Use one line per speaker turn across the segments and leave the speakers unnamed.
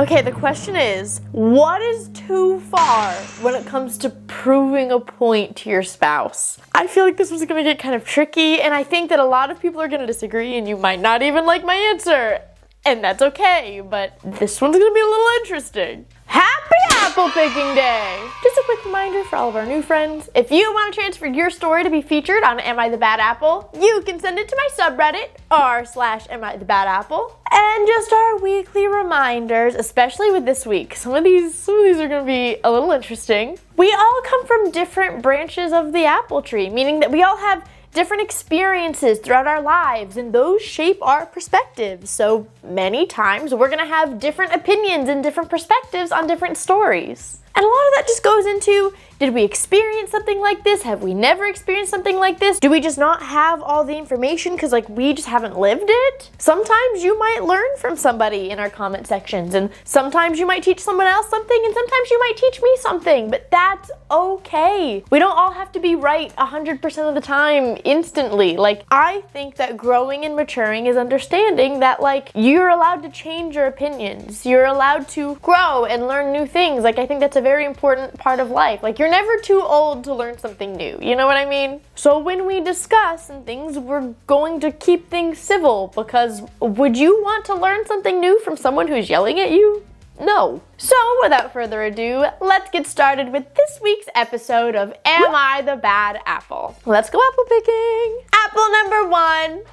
Okay, the question is, what is too far when it comes to proving a point to your spouse? I feel like this was gonna get kind of tricky, and I think that a lot of people are gonna disagree, and you might not even like my answer. And that's okay, but this one's gonna be a little interesting. Happy Apple Picking Day! Just a quick reminder for all of our new friends, if you want to transfer your story to be featured on Am I the Bad Apple, you can send it to my subreddit, r/Am I the Bad Apple. And just our weekly reminders, especially with this week. Some of these are gonna be a little interesting. We all come from different branches of the apple tree, meaning that we all have different experiences throughout our lives, and those shape our perspectives. So many times we're gonna have different opinions and different perspectives on different stories. And a lot of that just goes into, did we experience something like this? Have we never experienced something like this? Do we just not have all the information because we just haven't lived it? Sometimes you might learn from somebody in our comment sections, and sometimes you might teach someone else something, and sometimes you might teach me something, but that's okay. We don't all have to be right 100% of the time instantly. I think that growing and maturing is understanding that you're allowed to change your opinions. You're allowed to grow and learn new things. I think that's a very important part of life. You're never too old to learn something new. You know what I mean? So when we discuss and things, we're going to keep things civil, because would you want to learn something new from someone who's yelling at you? No. So without further ado, let's get started with this week's episode of Am I the Bad Apple? Let's go apple picking. Apple number 1.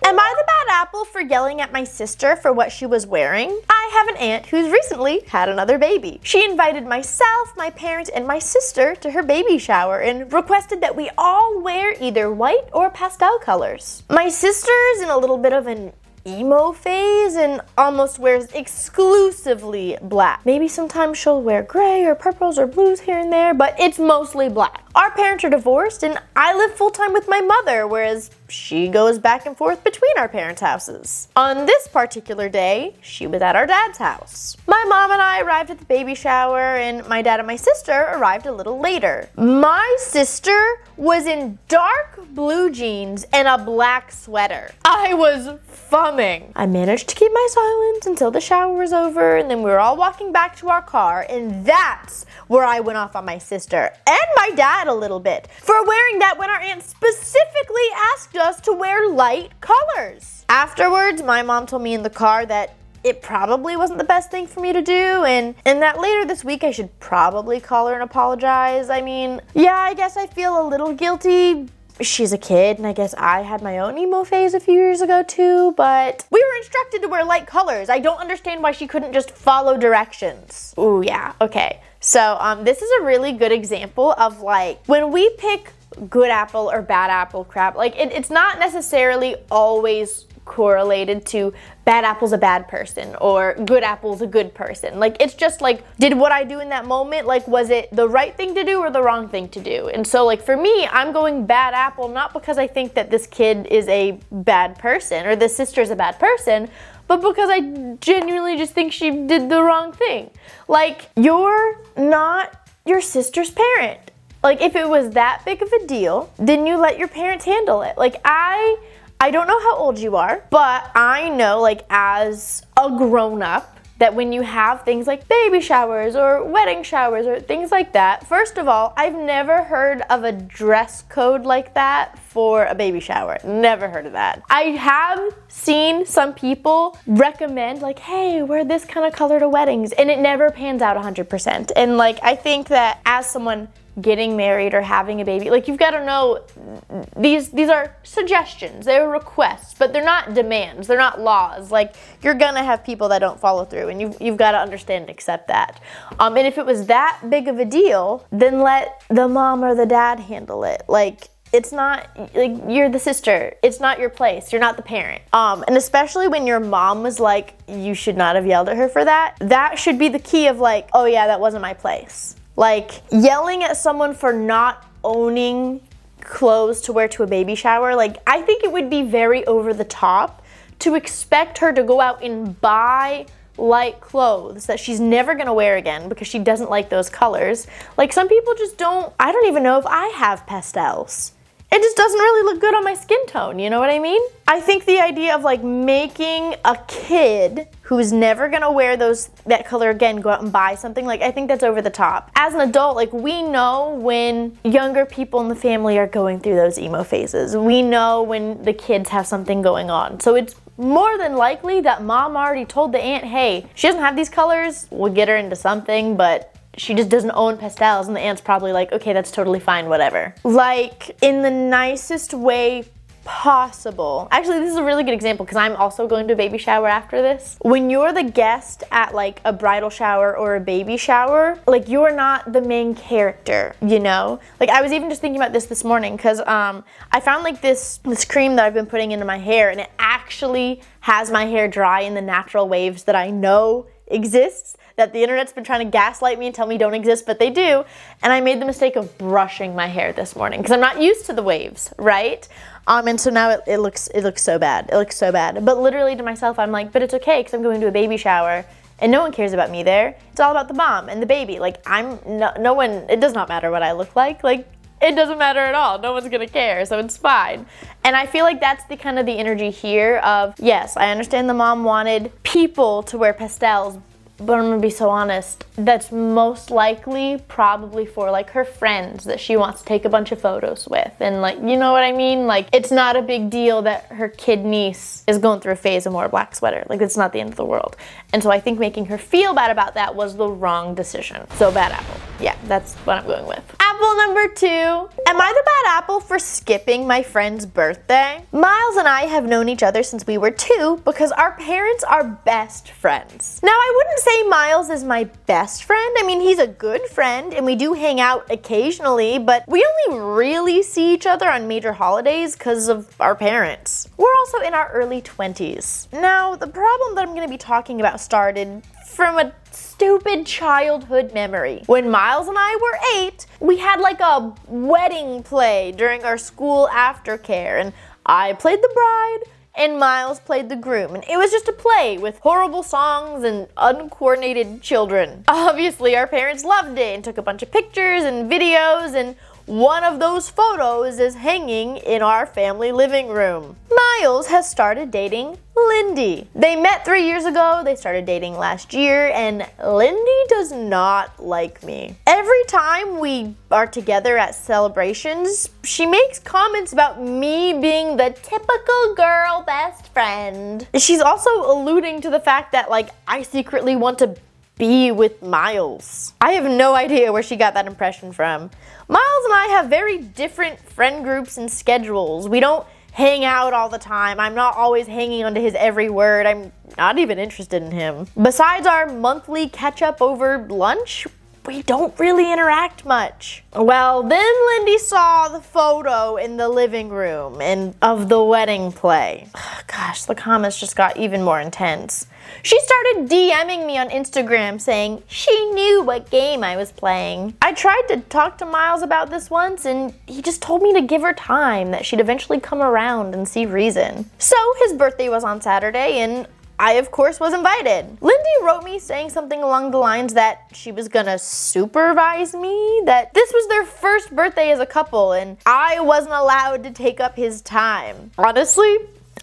Am I the bad apple for yelling at my sister for what she was wearing? I have an aunt who's recently had another baby. She invited myself, my parents, and my sister to her baby shower and requested that we all wear either white or pastel colors. My sister's in a little bit of an emo phase and almost wears exclusively black. Maybe sometimes she'll wear gray or purples or blues here and there, but it's mostly black. Our parents are divorced, and I live full-time with my mother, whereas she goes back and forth between our parents' houses. On this particular day, she was at our dad's house. My mom and I arrived at the baby shower, and my dad and my sister arrived a little later. My sister was in dark blue jeans and a black sweater. I was fumming. I managed to keep my silence until the shower was over, and then we were all walking back to our car, and that's where I went off on my sister and my dad a little bit for wearing that when our aunt specifically asked us to wear light colors. Afterwards, my mom told me in the car that it probably wasn't the best thing for me to do, and that later this week I should probably call her and apologize. I guess I feel a little guilty. She's a kid, and I guess I had my own emo phase a few years ago too, but we were instructed to wear light colors. I don't understand why she couldn't just follow directions. Ooh, yeah, okay. So this is a really good example of when we pick good apple or bad apple crap, it's not necessarily always correlated to bad apple's a bad person or good apple's a good person. It's just did what I do in that moment, was it the right thing to do or the wrong thing to do? And so for me, I'm going bad apple not because I think that this kid is a bad person or this sister is a bad person, but because I genuinely just think she did the wrong thing. You're not your sister's parent. If it was that big of a deal, then you let your parents handle it. I don't know how old you are, but I know as a grown-up that when you have things like baby showers or wedding showers or things like that, first of all, I've never heard of a dress code like that for a baby shower. Never heard of that. I have seen some people recommend hey, wear this kind of color to weddings, and it never pans out 100%. And I think that as someone getting married or having a baby, you've got to know these are suggestions, they're requests, but they're not demands, they're not laws. You're gonna have people that don't follow through, and you've got to understand and accept that. And if it was that big of a deal, then let the mom or the dad handle it. It's not, you're the sister. It's not your place. You're not the parent. And especially when your mom was you should not have yelled at her for that. That should be the key of oh yeah, that wasn't my place. Yelling at someone for not owning clothes to wear to a baby shower, I think it would be very over the top to expect her to go out and buy light clothes that she's never gonna wear again because she doesn't like those colors. Some people just don't, I don't even know if I have pastels. it just doesn't really look good on my skin tone, you know what I mean? I think the idea of like making a kid who's never gonna wear that color again go out and buy something, like I think that's over the top. As an adult, like we know when younger people in the family are going through those emo phases. We know when the kids have something going on. So it's more than likely that mom already told the aunt, hey, she doesn't have these colors, we'll get her into something, but she just doesn't own pastels, and the aunt's probably like, okay, that's totally fine, whatever. Like, in the nicest way possible. Actually, this is a really good example because I'm also going to a baby shower after this. When you're the guest at like a bridal shower or a baby shower, like you're not the main character, you know? Like I was even just thinking about this morning because I found like this cream that I've been putting into my hair, and it actually has my hair dry in the natural waves that I know exists, that the internet's been trying to gaslight me and tell me don't exist, but they do. And I made the mistake of brushing my hair this morning because I'm not used to the waves, right? And so now it looks so bad. It looks so bad. But literally to myself, I'm like, but it's okay because I'm going to a baby shower and no one cares about me there. It's all about the mom and the baby. Like no one, it does not matter what I look like. Like it doesn't matter at all. No one's gonna care, so it's fine. And I feel like that's the kind of the energy here of, yes, I understand the mom wanted people to wear pastels, but I'm gonna be so honest, that's most likely probably for like her friends that she wants to take a bunch of photos with. And like, you know what I mean? Like, it's not a big deal that her kid niece is going through a phase of more black sweater. Like, it's not the end of the world. And so I think making her feel bad about that was the wrong decision. So bad apple. Yeah, that's what I'm going with. Apple number 2. Am I the bad apple for skipping my friend's birthday? Miles and I have known each other since we were 2 because our parents are best friends. Now, I wouldn't say Miles is my best friend. I mean, he's a good friend and we do hang out occasionally, but we only really see each other on major holidays because of our parents. We're also in our early 20s. Now, the problem that I'm going to be talking about started from a stupid childhood memory. When Miles and I were 8, we had like a wedding play during our school aftercare, and I played the bride and Miles played the groom, and it was just a play with horrible songs and uncoordinated children. Obviously, our parents loved it and took a bunch of pictures and videos, and one of those photos is hanging in our family living room. Miles has started dating Lindy. They met 3 years ago, they started dating last year, and Lindy does not like me. Every time we are together at celebrations, she makes comments about me being the typical girl best friend. She's also alluding to the fact that, like, I secretly want to be with Miles. I have no idea where she got that impression from. Miles and I have very different friend groups and schedules. We don't hang out all the time. I'm not always hanging onto his every word. I'm not even interested in him. Besides our monthly catch up over lunch, we don't really interact much. Well, then Lindy saw the photo in the living room and of the wedding play. Gosh, the comments just got even more intense. She started DMing me on Instagram saying she knew what game I was playing. I tried to talk to Miles about this once and he just told me to give her time, that she'd eventually come around and see reason. So his birthday was on Saturday and I, of course, was invited. Lindy wrote me saying something along the lines that she was gonna supervise me, that this was their first birthday as a couple and I wasn't allowed to take up his time. Honestly,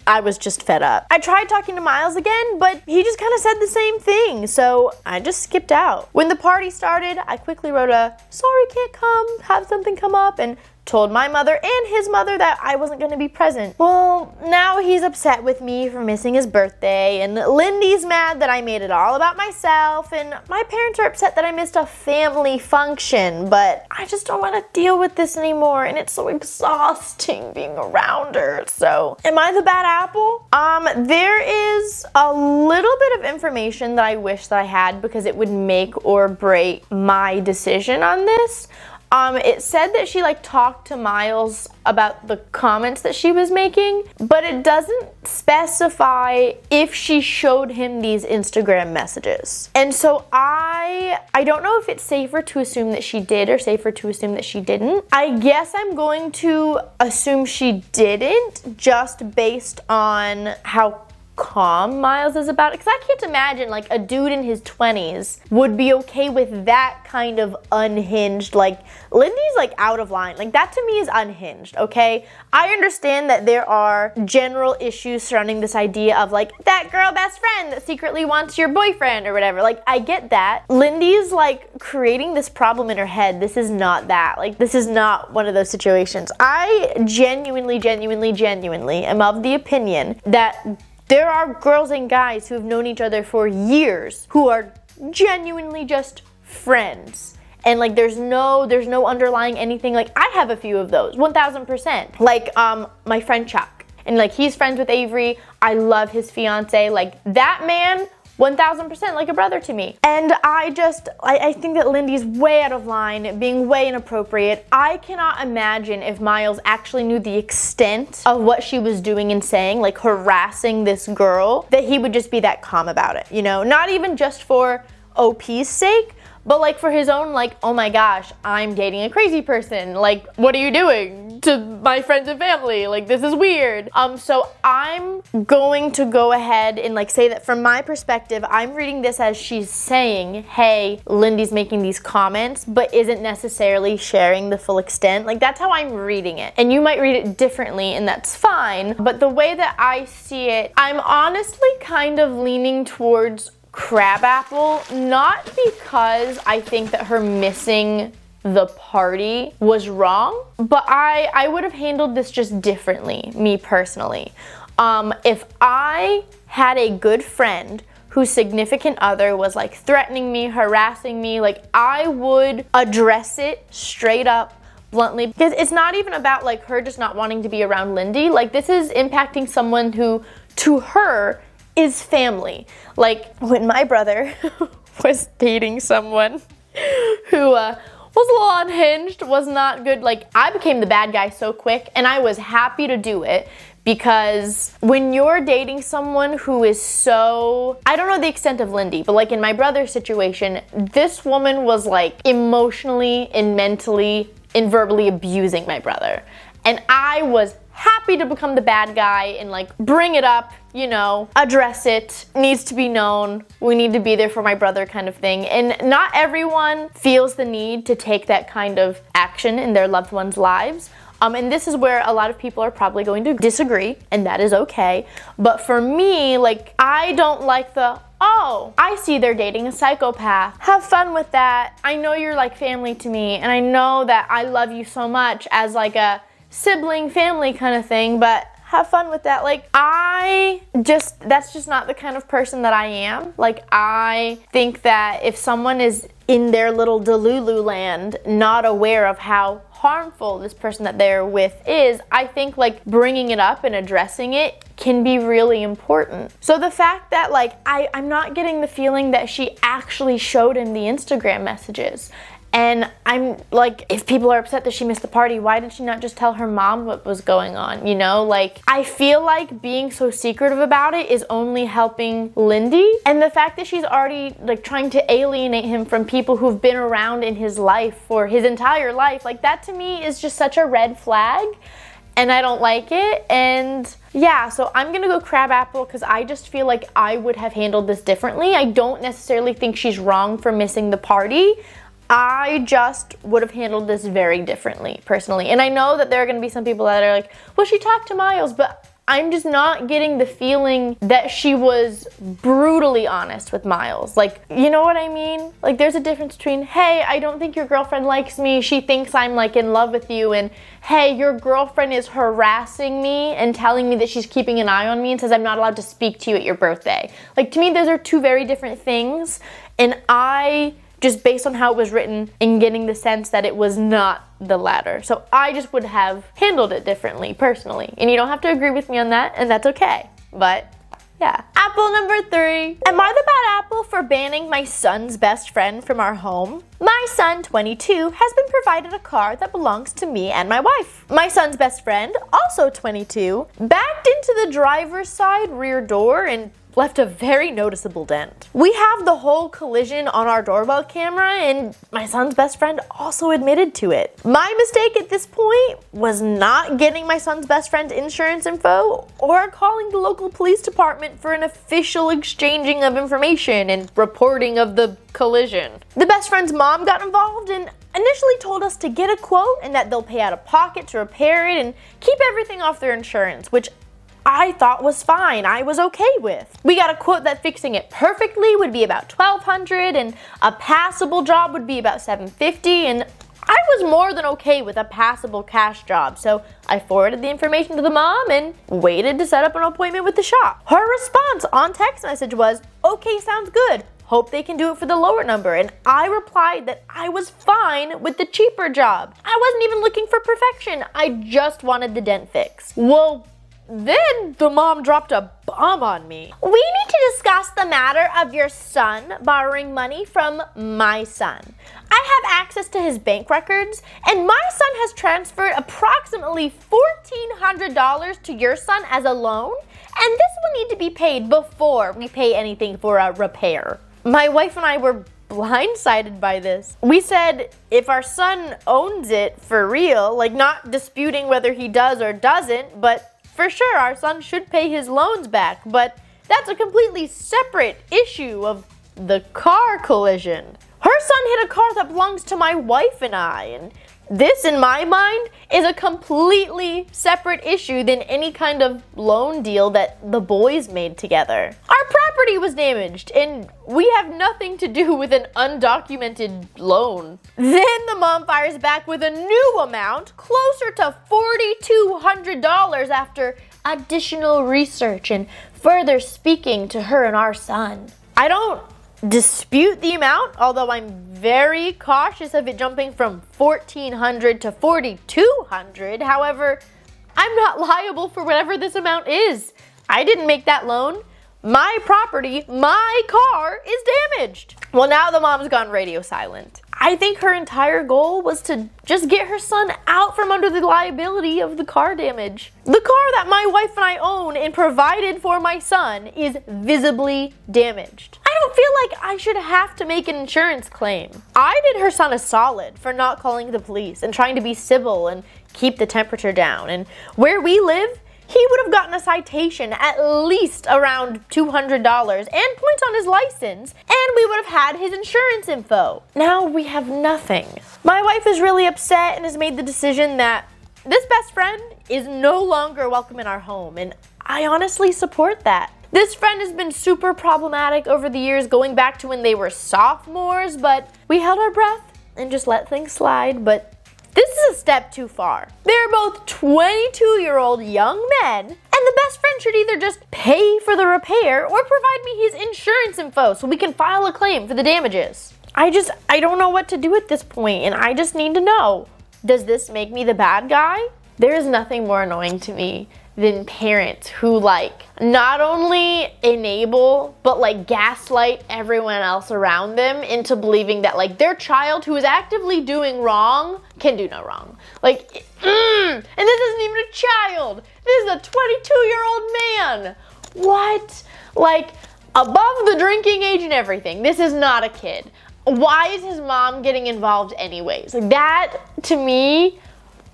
I was just fed up. I tried talking to Miles again, but he just kind of said the same thing, so I just skipped out. When the party started, I quickly wrote a sorry can't come, have something come up, and told my mother and his mother that I wasn't going to be present. Well, now he's upset with me for missing his birthday, and Lindy's mad that I made it all about myself, and my parents are upset that I missed a family function, but I just don't want to deal with this anymore, and it's so exhausting being around her. So, am I the bad apple? There is a little bit of information that I wish that I had because it would make or break my decision on this. It said that she talked to Miles about the comments that she was making, but it doesn't specify if she showed him these Instagram messages. And so I don't know if it's safer to assume that she did or safer to assume that she didn't. I guess I'm going to assume she didn't, just based on how calm Miles is about it. Because I can't imagine like a dude in his 20s would be okay with that kind of unhinged, like Lindy's like out of line. Like that to me is unhinged, okay? I understand that there are general issues surrounding this idea of like that girl best friend that secretly wants your boyfriend or whatever. Like I get that. Lindy's like creating this problem in her head. This is not that. Like this is not one of those situations. I genuinely am of the opinion that there are girls and guys who have known each other for years who are genuinely just friends. And like there's no underlying anything. Like I have a few of those, 1000%. Like my friend Chuck. And like he's friends with Avery. I love his fiance. Like that man, 1000% like a brother to me. And I think that Lindy's way out of line, being way inappropriate. I cannot imagine if Miles actually knew the extent of what she was doing and saying, like harassing this girl, that he would just be that calm about it, you know? Not even just for OP's sake, but like for his own, like, oh my gosh, I'm dating a crazy person. Like, what are you doing to my friends and family? Like, this is weird. So I'm going to go ahead and like say that from my perspective, I'm reading this as she's saying, hey, Lindy's making these comments, but isn't necessarily sharing the full extent. Like that's how I'm reading it. And you might read it differently and that's fine. But the way that I see it, I'm honestly kind of leaning towards Crabapple, not because I think that her missing the party was wrong, but I would have handled this just differently, me personally. If I had a good friend whose significant other was like threatening me, harassing me, like I would address it straight up, bluntly, because it's not even about like her just not wanting to be around Lindy. Like this is impacting someone who, to her, is family. Like when my brother was dating someone who was a little unhinged, was not good, like I became the bad guy so quick, and I was happy to do it because when you're dating someone who is so, I don't know the extent of Lindy, but like in my brother's situation, this woman was like emotionally and mentally and verbally abusing my brother. And I was happy to become the bad guy and like bring it up, you know, address it, needs to be known, we need to be there for my brother kind of thing. And not everyone feels the need to take that kind of action in their loved ones' lives. And this is where a lot of people are probably going to disagree, and that is okay. But for me, like, I don't like oh, I see they're dating a psychopath. Have fun with that. I know you're like family to me, and I know that I love you so much as like a sibling family kind of thing, but have fun with that. Like that's just not the kind of person that I am. Like I think that if someone is in their little Delulu land, not aware of how harmful this person that they're with is, I think like bringing it up and addressing it can be really important. So the fact that like I'm not getting the feeling that she actually showed him the Instagram messages. And I'm like, if people are upset that she missed the party, why did she not just tell her mom what was going on, you know? Like, I feel like being so secretive about it is only helping Lindy. And the fact that she's already like trying to alienate him from people who've been around in his life for his entire life, like that to me is just such a red flag. And I don't like it. And yeah, so I'm gonna go Crabapple because I just feel like I would have handled this differently. I don't necessarily think she's wrong for missing the party. I just would have handled this very differently, personally. And I know that there are gonna be some people that are like, well, she talked to Miles, but I'm just not getting the feeling that she was brutally honest with Miles. Like, you know what I mean? Like, there's a difference between, hey, I don't think your girlfriend likes me, she thinks I'm like in love with you, and hey, your girlfriend is harassing me and telling me that she's keeping an eye on me and says I'm not allowed to speak to you at your birthday. Like, to me, those are two very different things, and I just based on how it was written and getting the sense that it was not the latter. So I just would have handled it differently, personally. And you don't have to agree with me on that, and that's okay. But yeah. Apple number 3. Am I the bad apple for banning my son's best friend from our home? My son, 22, has been provided a car that belongs to me and my wife. My son's best friend, also 22, backed into the driver's side rear door and left a very noticeable dent. We have the whole collision on our doorbell camera, and my son's best friend also admitted to it. My mistake at this point was not getting my son's best friend's insurance info or calling the local police department for an official exchanging of information and reporting of the collision. The best friend's mom got involved and initially told us to get a quote and that they'll pay out of pocket to repair it and keep everything off their insurance, which I thought was fine. I was okay with. We got a quote that fixing it perfectly would be about $1,200 and a passable job would be about $750, and I was more than okay with a passable cash job, so I forwarded the information to the mom and waited to set up an appointment with the shop. Her response on text message was, "Okay, sounds good. Hope they can do it for the lower number." And I replied that I was fine with the cheaper job. I wasn't even looking for perfection. I just wanted the dent fixed. Well, then the mom dropped a bomb on me. "We need to discuss the matter of your son borrowing money from my son. I have access to his bank records, and my son has transferred approximately $1,400 to your son as a loan, and this will need to be paid before we pay anything for a repair." My wife and I were blindsided by this. We said if our son owns it for real, like not disputing whether he does or doesn't, but for sure our son should pay his loans back, but that's a completely separate issue of the car collision. Her son hit a car that belongs to my wife and I, and this, in my mind, is a completely separate issue than any kind of loan deal that the boys made together. Our property was damaged, and we have nothing to do with an undocumented loan. Then the mom fires back with a new amount, closer to $4,200 after additional research and further speaking to her and our son. I don't dispute the amount, although I'm very cautious of it jumping from $1,400 to $4,200. However, I'm not liable for whatever this amount is. I didn't make that loan. My property, my car is damaged. Well, now the mom's gone radio silent. I think her entire goal was to just get her son out from under the liability of the car damage. The car that my wife and I own and provided for my son is visibly damaged. I don't feel like I should have to make an insurance claim. I did her son a solid for not calling the police and trying to be civil and keep the temperature down. And where we live, he would have gotten a citation at least around $200 and points on his license, and we would have had his insurance info. Now we have nothing. My wife is really upset and has made the decision that this best friend is no longer welcome in our home, and I honestly support that. This friend has been super problematic over the years, going back to when they were sophomores, but we held our breath and just let things slide. But this is a step too far. They're both 22-year-old young men, and the best friend should either just pay for the repair or provide me his insurance info so we can file a claim for the damages. I don't know what to do at this point, and I just need to know. Does this make me the bad guy? There is nothing more annoying to me than parents who not only enable but gaslight everyone else around them into believing that their child who is actively doing wrong can do no wrong. And this isn't even a child. This is a 22-year-old man. What? Above the drinking age and everything. This is not a kid. Why is his mom getting involved anyways? That, to me,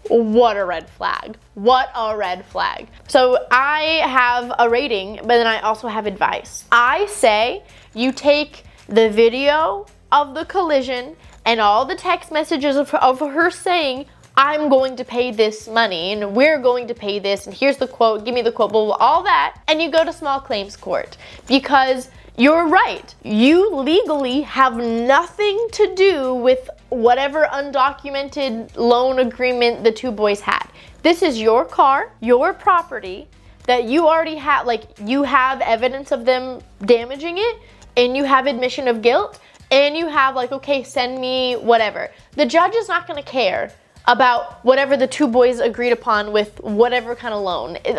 what a red flag. What a red flag. So I have a rating, but then I also have advice. I say you take the video of the collision and all the text messages of her saying, "I'm going to pay this money and we're going to pay this and here's the quote, give me the quote," blah, blah, all that, and you go to small claims court. Because you're right. You legally have nothing to do with whatever undocumented loan agreement the two boys had. This is your car, your property that you already have, you have evidence of them damaging it, and you have admission of guilt, and you have okay, send me whatever. The judge is not going to care about whatever the two boys agreed upon with whatever kind of loan. It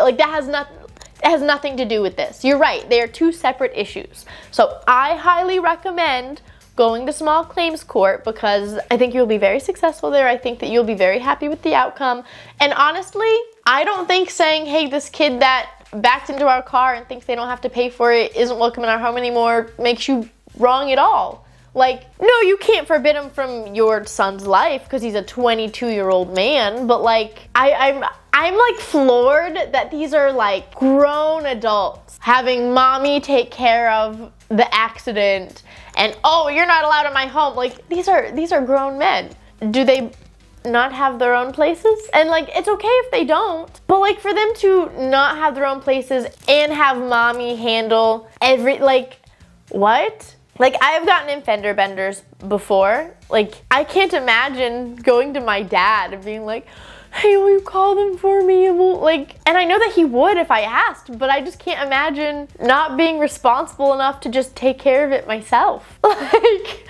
has nothing to do with this. You're right, they are two separate issues. So I highly recommend going to small claims court because I think you'll be very successful there. I think that you'll be very happy with the outcome. And honestly, I don't think saying, hey, this kid that backed into our car and thinks they don't have to pay for it, isn't welcome in our home anymore, makes you wrong at all. Like, no, you can't forbid him from your son's life because he's a 22-year-old man, but like, I'm like floored that these are like grown adults having mommy take care of the accident and, oh, you're not allowed in my home. Like, these are grown men. Do they not have their own places? And like, it's okay if they don't, but like for them to not have their own places and have mommy handle like, what? Like, I've gotten in fender benders before. Like, I can't imagine going to my dad and being like, hey, will you call them for me? And I know that he would if I asked, but I just can't imagine not being responsible enough to just take care of it myself. Like,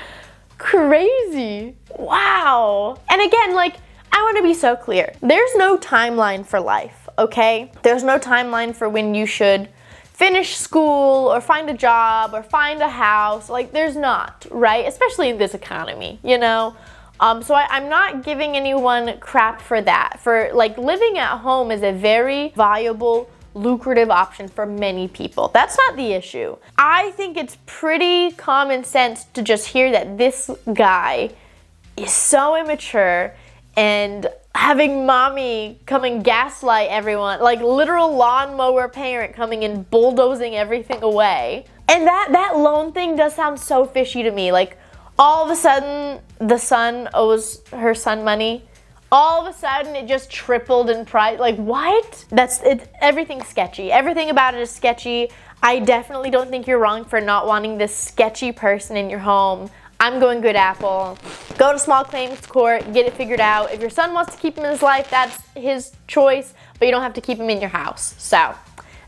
crazy. Wow. And again, like, I want to be so clear. There's no timeline for life, okay? There's no timeline for when you should finish school or find a job or find a house. Like, there's not, right? Especially in this economy, you know? So I'm not giving anyone crap for that. For like, living at home is a very viable, lucrative option for many people. That's not the issue. I think it's pretty common sense to just hear that this guy is so immature and having mommy come and gaslight everyone, like literal lawnmower parent coming and bulldozing everything away. And that loan thing does sound so fishy to me. Like, all of a sudden, the son owes her son money. All of a sudden, it just tripled in price. Like, what? Everything's sketchy. Everything about it is sketchy. I definitely don't think you're wrong for not wanting this sketchy person in your home. I'm going good Apple. Go to small claims court, get it figured out. If your son wants to keep him in his life, that's his choice, but you don't have to keep him in your house. So,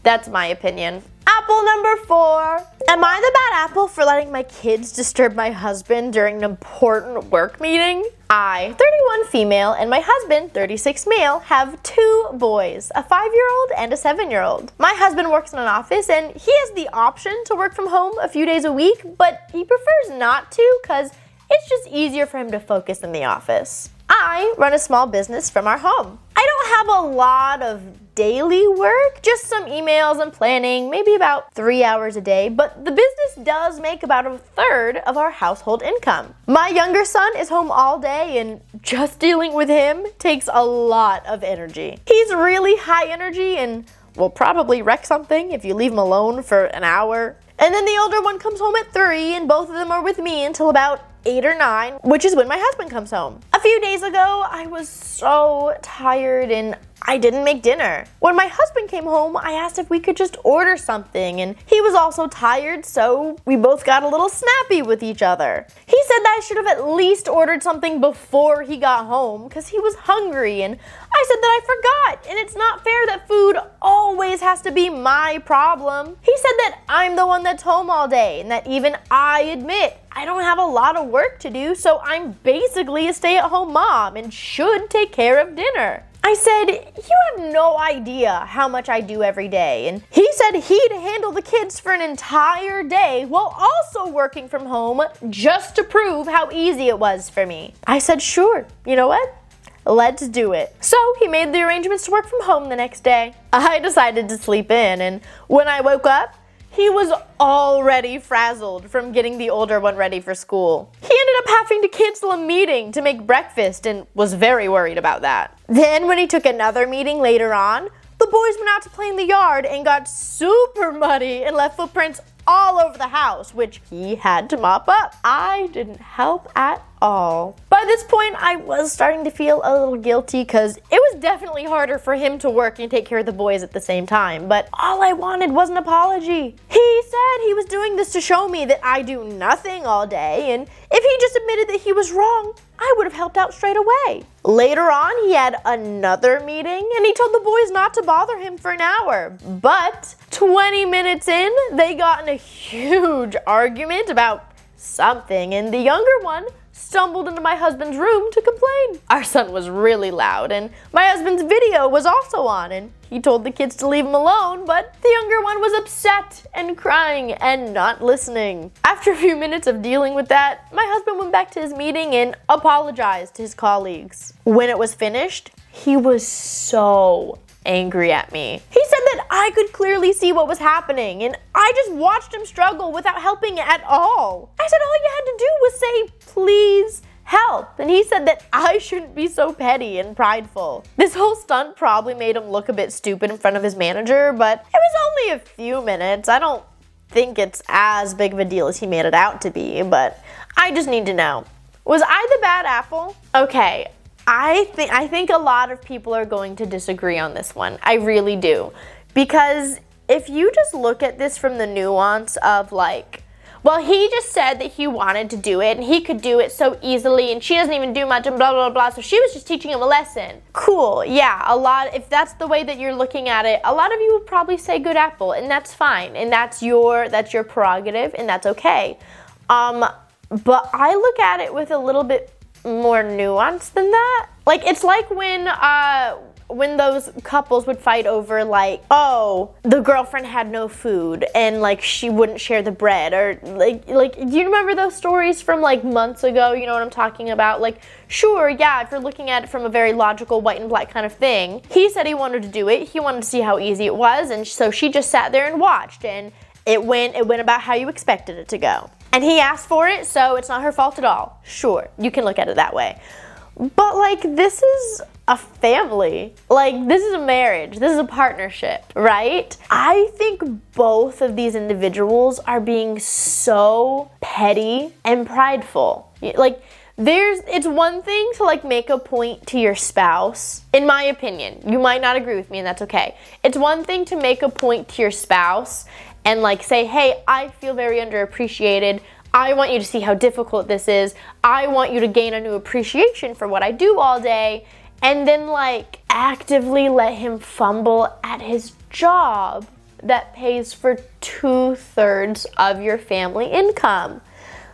that's my opinion. Apple number 4. Am I the bad apple for letting my kids disturb my husband during an important work meeting? I, 31 female, and my husband, 36 male, have 2 boys, a 5-year-old and a 7-year-old. My husband works in an office and he has the option to work from home a few days a week, but he prefers not to because it's just easier for him to focus in the office. I run a small business from our home. I don't have a lot of daily work, just some emails and planning, maybe about 3 hours a day, but the business does make about 1/3 of our household income. My younger son is home all day and just dealing with him takes a lot of energy. He's really high energy and will probably wreck something if you leave him alone for an hour. And then the older one comes home at 3 and both of them are with me until about 8 or 9, which is when my husband comes home. A few days ago, I was so tired and I didn't make dinner. When my husband came home, I asked if we could just order something, and he was also tired, so we both got a little snappy with each other. He said that I should have at least ordered something before he got home because he was hungry, and I said that I forgot, and it's not fair that food always has to be my problem. He said that I'm the one that's home all day, and that even I admit I don't have a lot of work to do, so I'm basically a stay-at-home mom and should take care of dinner. I said, you have no idea how much I do every day. And he said he'd handle the kids for an entire day while also working from home just to prove how easy it was for me. I said, sure, you know what? Let's do it. So he made the arrangements to work from home the next day. I decided to sleep in, and when I woke up, he was already frazzled from getting the older one ready for school. He ended up having to cancel a meeting to make breakfast and was very worried about that. Then when he took another meeting later on, the boys went out to play in the yard and got super muddy and left footprints all over the house, which he had to mop up. I didn't help at all. By this point, I was starting to feel a little guilty because it was definitely harder for him to work and take care of the boys at the same time, but all I wanted was an apology. He said he was doing this to show me that I do nothing all day, and if he just admitted that he was wrong, I would have helped out straight away. Later on, he had another meeting, and he told the boys not to bother him for an hour. But 20 minutes in, they got in a huge argument about something, and the younger one stumbled into my husband's room to complain. Our son was really loud, and my husband's video was also on, and he told the kids to leave him alone, but the younger one was upset and crying and not listening. After a few minutes of dealing with that, my husband went back to his meeting and apologized to his colleagues. When it was finished, he was so angry at me. He said that I could clearly see what was happening and I just watched him struggle without helping at all. I said all you had to do was say, please help. And he said that I shouldn't be so petty and prideful. This whole stunt probably made him look a bit stupid in front of his manager, but it was only a few minutes. I don't think it's as big of a deal as he made it out to be, but I just need to know. Was I the bad apple? Okay, I think a lot of people are going to disagree on this one. I really do. Because if you just look at this from the nuance of like, well, he just said that he wanted to do it and he could do it so easily and she doesn't even do much and blah, blah, blah. So she was just teaching him a lesson. Cool. Yeah, if that's the way that you're looking at it, a lot of you would probably say good apple and that's fine. And that's your prerogative and that's okay. But I look at it with a little bit more nuance than that. Like, it's like when those couples would fight over like, oh, the girlfriend had no food and like she wouldn't share the bread, or like do you remember those stories from like months ago? You know what I'm talking about? Like, sure, yeah, if you're looking at it from a very logical white and black kind of thing, he said he wanted to do it. He wanted to see how easy it was, and so she just sat there and watched, and it went about how you expected it to go. And he asked for it, so it's not her fault at all. Sure, you can look at it that way. But like, this is a family. Like, this is a marriage. This is a partnership, right? I think both of these individuals are being so petty and prideful. Like, it's one thing to like make a point to your spouse, in my opinion. You might not agree with me and that's okay. It's one thing to make a point to your spouse and like say, hey, I feel very underappreciated. I want you to see how difficult this is. I want you to gain a new appreciation for what I do all day. And then like actively let him fumble at his job that pays for 2/3 of your family income.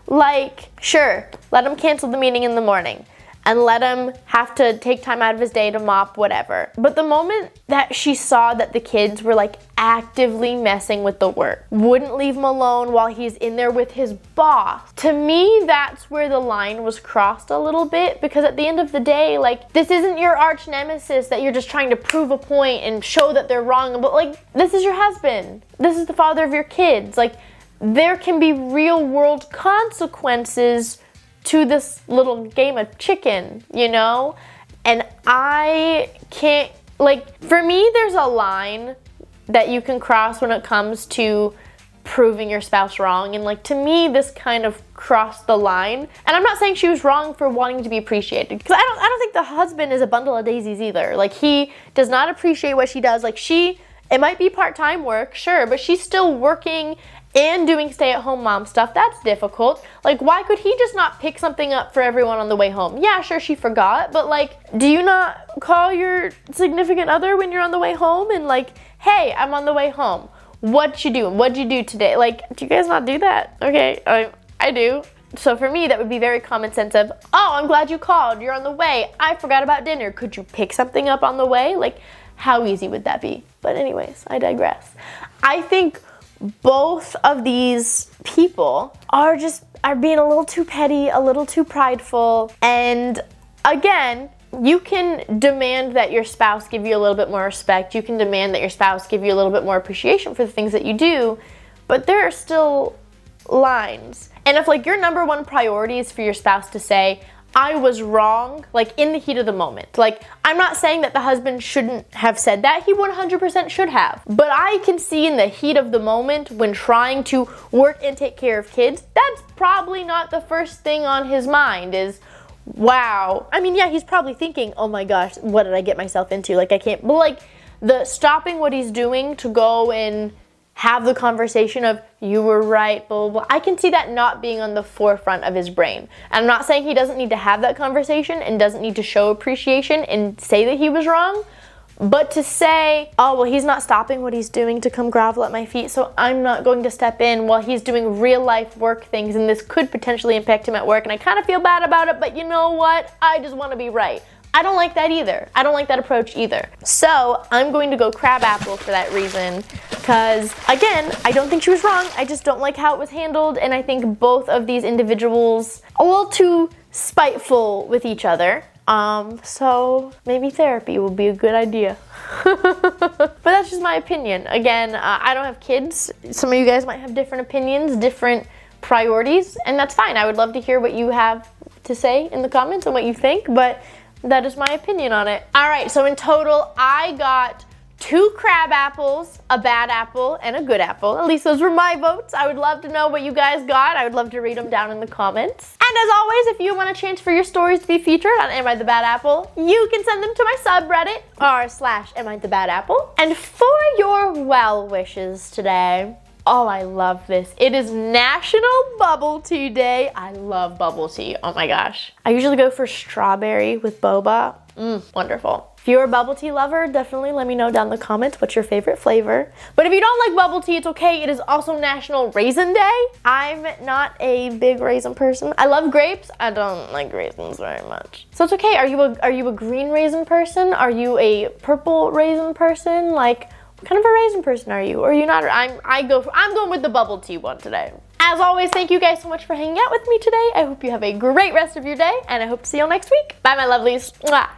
Like, sure, let him cancel the meeting in the morning and let him have to take time out of his day to mop, whatever. But the moment that she saw that the kids were like actively messing with the work, wouldn't leave him alone while he's in there with his boss, to me, that's where the line was crossed a little bit, because at the end of the day, like, this isn't your arch nemesis that you're just trying to prove a point and show that they're wrong, but like, this is your husband. This is the father of your kids. Like, there can be real world consequences to this little game of chicken, you know? And I can't, like, for me, there's a line that you can cross when it comes to proving your spouse wrong. And like, to me, this kind of crossed the line. And I'm not saying she was wrong for wanting to be appreciated, because I don't think the husband is a bundle of daisies either. Like, he does not appreciate what she does. Like, it might be part-time work, sure, but she's still working and doing stay-at-home mom stuff. That's difficult. Like, why could he just not pick something up for everyone on the way home? Yeah, sure, she forgot, but like, do you not call your significant other when you're on the way home and like, hey, I'm on the way home. What'd you do? What'd you do today? Like, do you guys not do that? Okay, I do. So for me, that would be very common sense of, oh, I'm glad you called. You're on the way. I forgot about dinner. Could you pick something up on the way? Like, how easy would that be? But anyways, I digress. I think both of these people are being a little too petty, a little too prideful. And again, you can demand that your spouse give you a little bit more respect. You can demand that your spouse give you a little bit more appreciation for the things that you do, but there are still lines. And if like your number one priority is for your spouse to say, I was wrong, like in the heat of the moment. Like, I'm not saying that the husband shouldn't have said that. He 100% should have. But I can see in the heat of the moment when trying to work and take care of kids, that's probably not the first thing on his mind is, wow. I mean, yeah, he's probably thinking, oh my gosh, what did I get myself into? Like, I can't, but like the stopping what he's doing to go and have the conversation of, you were right, blah, blah, blah. I can see that not being on the forefront of his brain. And I'm not saying he doesn't need to have that conversation and doesn't need to show appreciation and say that he was wrong, but to say, oh, well, he's not stopping what he's doing to come grovel at my feet, so I'm not going to step in while he's doing real life work things, and this could potentially impact him at work, and I kind of feel bad about it, but you know what? I just want to be right. I don't like that either. I don't like that approach either. So I'm going to go crab apple for that reason, because again, I don't think she was wrong. I just don't like how it was handled, and I think both of these individuals a little too spiteful with each other. So maybe therapy will be a good idea. But that's just my opinion. Again, I don't have kids. Some of you guys might have different opinions, different priorities, and that's fine. I would love to hear what you have to say in the comments and what you think, but that is my opinion on it. All right, so in total, I got 2 crab apples, a bad apple, and a good apple. At least those were my votes. I would love to know what you guys got. I would love to read them down in the comments. And as always, if you want a chance for your stories to be featured on Am I the Bad Apple, you can send them to my subreddit, r/Am I the Bad Apple. And for your well wishes today, oh, I love this. It is National Bubble Tea Day. I love bubble tea. Oh my gosh. I usually go for strawberry with boba. Wonderful. If you're a bubble tea lover, definitely let me know down in the comments what's your favorite flavor. But if you don't like bubble tea, it's okay. It is also National Raisin Day. I'm not a big raisin person. I love grapes. I don't like raisins very much. So it's okay. Are you a green raisin person? Are you a purple raisin person? Like, what kind of a raisin person are you? Or are you not? I'm going with the bubble tea one today. As always, thank you guys so much for hanging out with me today. I hope you have a great rest of your day, and I hope to see you all next week. Bye, my lovelies. Mwah.